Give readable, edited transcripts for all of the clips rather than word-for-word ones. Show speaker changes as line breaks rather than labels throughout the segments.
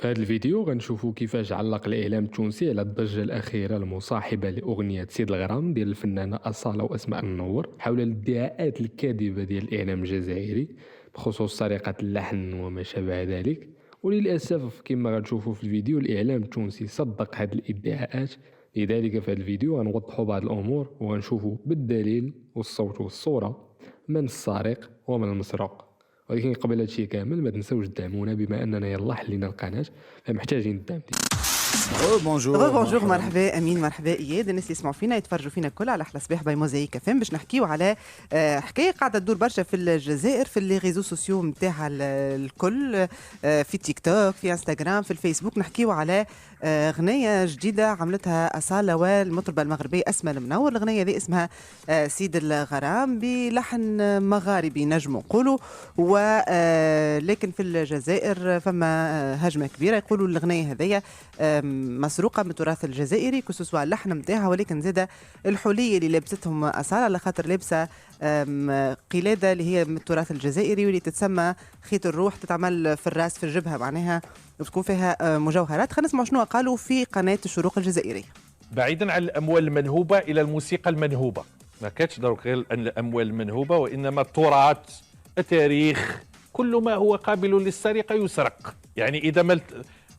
في هذا الفيديو غنشوفوا كيفاش علق الإعلام التونسي على الضجة الأخيرة المصاحبة لأغنية سيد الغرام ديال الفنانة أصالة وأسماء المنور حول الادعاءات الكاذبة ديال الإعلام الجزائري بخصوص سرقة اللحن وما شابه ذلك. وللأسف كما غتشوفوا في الفيديو الإعلام التونسي صدق هذه الادعاءات. لذلك في هذا الفيديو غنوضحوا بعض الأمور وغنشوفوا بالدليل والصوت والصورة من السارق ومن المسروق. ولكن قبل هادشي كامل ما تنساوش تدعمونا بما اننا يلا حلينا القناه فمحتاجين الدعم ديالكم.
بونجور
بونجور، مرحبا امين، مرحبا اياد. الناس اللي يسمعوا فينا يتفرجوا فينا الكل على احلى صباح باي موزايك فهم باش نحكيو على حكايه قاعده تدور برشا في الجزائر في لي ريزو سوسيو نتاعها الكل، في تيك توك، في انستغرام، في الفيسبوك. نحكيو على اغنيه جديده عملتها اصاله والمطربه المغربيه اسماء المنور. الاغنيه هذه اسمها سيد الغرام بلحن مغاربي نجم نقولوا، ولكن في الجزائر فما هجمه كبيره، يقولوا الاغنيه هذيا مسروقه من التراث الجزائري كسوسوا اللحن نتاعها، ولكن زاده الحليه اللي لابستهم اصاله على خاطر لابسه قلاده اللي هي من التراث الجزائري واللي تتسمى خيط الروح، تتعمل في الراس في الجبهه معناها وتكون فيها مجوهرات. خلينا نسمعوا شنو قالوا في قناه الشروق الجزائريه.
بعيدا عن الاموال المنهوبه الى الموسيقى المنهوبه، ما كانتش ضروري غير الاموال المنهوبه، وانما التراث، التاريخ، كل ما هو قابل للسرقه يسرق. يعني اذا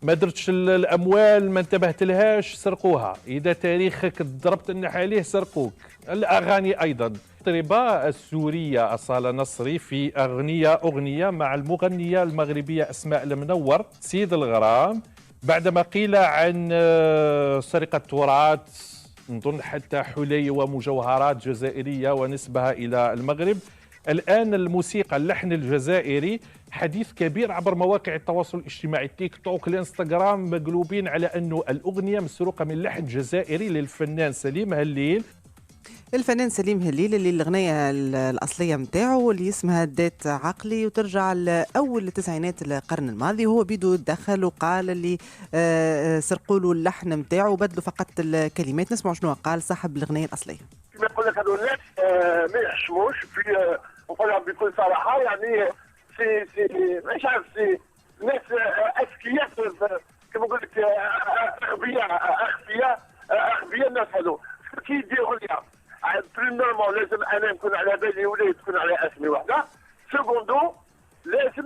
ما درتش الاموال، ما انتبهت لهاش، سرقوها. اذا تاريخك ضربت النح عليه سرقوك. الاغاني ايضا، المطربه السوريه اصاله نصري في اغنيه مع المغنيه المغربيه اسماء المنور سيد الغرام، بعدما قيل عن سرقه تراث، نظن حتى حلي ومجوهرات جزائريه ونسبها الى المغرب. الآن الموسيقى، اللحن الجزائري حديث كبير عبر مواقع التواصل الاجتماعي، تيك توك، الانستغرام، مقلوبين على أنه الأغنية مسروقة من لحن جزائري للفنان سليم هليل.
الفنان سليم هليل اللي الأغنية الأصلية متاعه اللي اسمها دات عقلي وترجع لأول التسعينات القرن الماضي، وهو بيدو دخل وقال اللي سرقوا له اللحن متاعه وبدلوا فقط الكلمات. نسمعوا شنو قال صاحب الأغنية الأصلية.
كما يقول لك هذو الناس ما يحشموش في، نقولها بكل صراحه، يعني سي مش عارف، سي ناس اذكياء، كما نقول لك اغبياء الناس هذو. كي يديروا لي بريميرمون لازم انا نكون على بالي ولا تكون على اسمي وحده. سكوندو لازم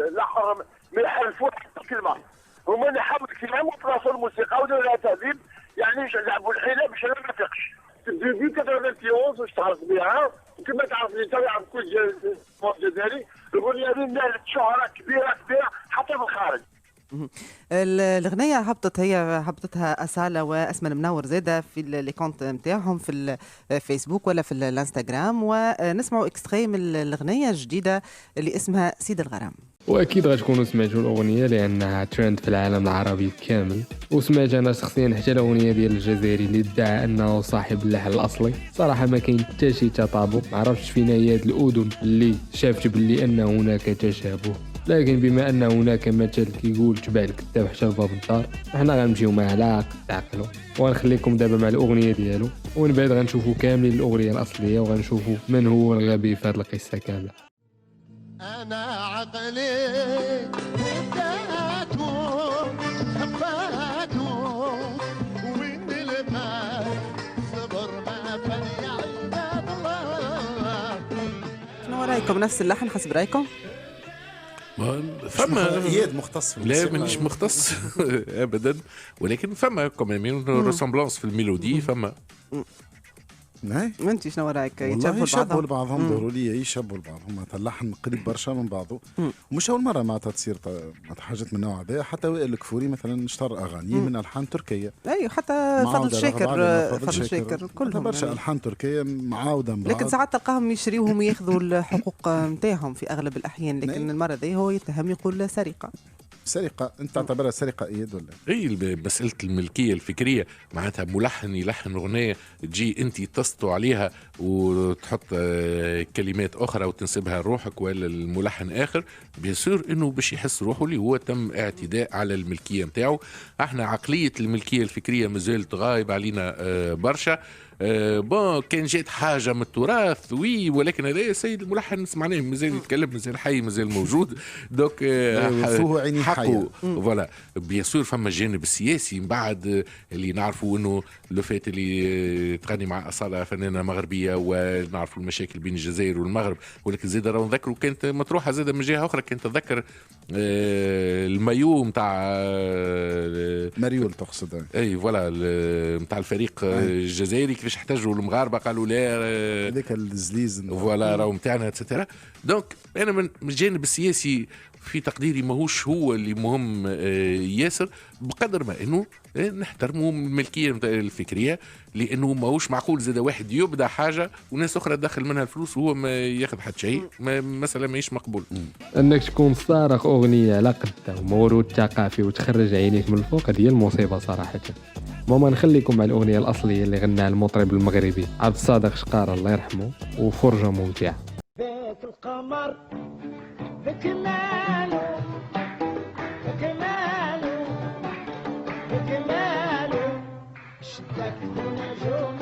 الاخر ما يحرفوش كلمه، هما نحاول كلام وتراثوا الموسيقى ولا تهذيب، يعني لعبوا الحيله باش انا ما نفيقش. ديبي 91 واشتغلت بها، وكما تعرف لي تلعب كل جزائري. الاغنيه هذه نالت شهره كبيره حتى في الخارج.
الأغنية هبطتها أصالة وأسماء المنور زادة في لي كونت نتاعهم في الفيسبوك ولا في الانستغرام. ونسمعوا اكستري من الأغنية الجديدة اللي اسمها سيد الغرام.
واكيد غتكونوا سمعتوا الاغنيه لانها ترند في العالم العربي كامل، وسمعت انا شخصيا حتى الاغنيه ديال الجزائري اللي ادعى انه صاحب اللحن الاصلي. صراحه ما كاين حتى شي تطابق، ما عرفتش فين هي هاد الاذن اللي شافت باللي ان هناك تشابه. لكن بما ان هناك مثل كيقول تبع الكتاب حتى لباب الدار، احنا غنمشيو معاه لا تعقلوا. ونخليكم دابا مع الاغنيه ديالو، ومن بعد غنشوفوا كاملين الاغنيه الاصليه وغنشوفوا من هو الغبي في هذه القصه كامله.
أنا عقلي هداته حباته وين الفات صبر ما فني عباد الله.
شنو رايكم؟ نفس اللحن حسب رايكم؟
فما اياد مختص في
لا مانيش مختص ابدا، ولكن فما كمان ريسامبلانس في الميلودي. فما
انت شنو رايك؟
يشبهوا لبعضهم ضروري يشبهوا لبعضهم، اللحن قريب برشا من بعضه. ومش اول مره معناتها تصير حاجات من النوع هذا. حتى وائل الكفوري مثلا اشترى اغاني من الحان تركيه.
اي حتى فضل شاكر كلهم
برشا يعني. الحان تركيه معاوده من بعض،
لكن ساعات تلقاهم يشريوهم وياخذوا الحقوق نتاعهم في اغلب الاحيان. لكن المره دي هو يتهم يقول سرقه. انت تعتبرها سرقه اياد ولا؟
اي مساله الملكيه الفكريه، معناتها ملحن يلحن اغنيه تجي انت تسطو عليها وتحط كلمات اخرى وتنسبها لروحك ولا الملحن اخر، بيصير انه باش يحس روحه اللي هو تم اعتداء على الملكيه نتاعو. احنا عقليه الملكيه الفكريه مازالت غايب علينا برشا. بون كان جات حاجه من التراث وي، ولكن هذا السيد الملحن سمعناه مازال يتكلم، مازال حي، مازال موجود. دوك
وفوه عيني حية.
فوالا بيان سور فما الجانب السياسي من بعد اللي نعرفوا انه لو فات اللي تغني مع اصاله فنانه مغربيه، ونعرفوا المشاكل بين الجزائر والمغرب، ولكن زاد راهو نذكروا كانت مطروحه زاد من جهه اخرى. كانت تتذكر المايو نتاع
مريول تقصد؟
اي فوالا نتاع الفريق الجزائري كيفاش احتجوا المغاربه قالوا لا
هذاك الزليز
فوالا راهو نتاعنا اتسيتيرا. دونك انا من الجانب السياسي في تقديري ماهوش هو اللي مهم ياسر، بقدر ما انه نحترموا الملكيه الفكريه، لانه ماهوش معقول زاد واحد يبدا حاجه وناس اخرى تدخل منها الفلوس وهو ما ياخذ حتى شيء، مساله ماهيش مقبول.
انك تكون صارخ اغنيه على قدها وموروث ثقافي وتخرج عينيك من الفوق، هذه هي المصيبه صراحه. ماما نخليكم مع الاغنيه الاصليه اللي غناها المطرب المغربي عبد الصادق شقاره الله يرحمه، وفرجه ممتعه.
بيت القمر بكماله بكماله بكماله شدك نجوم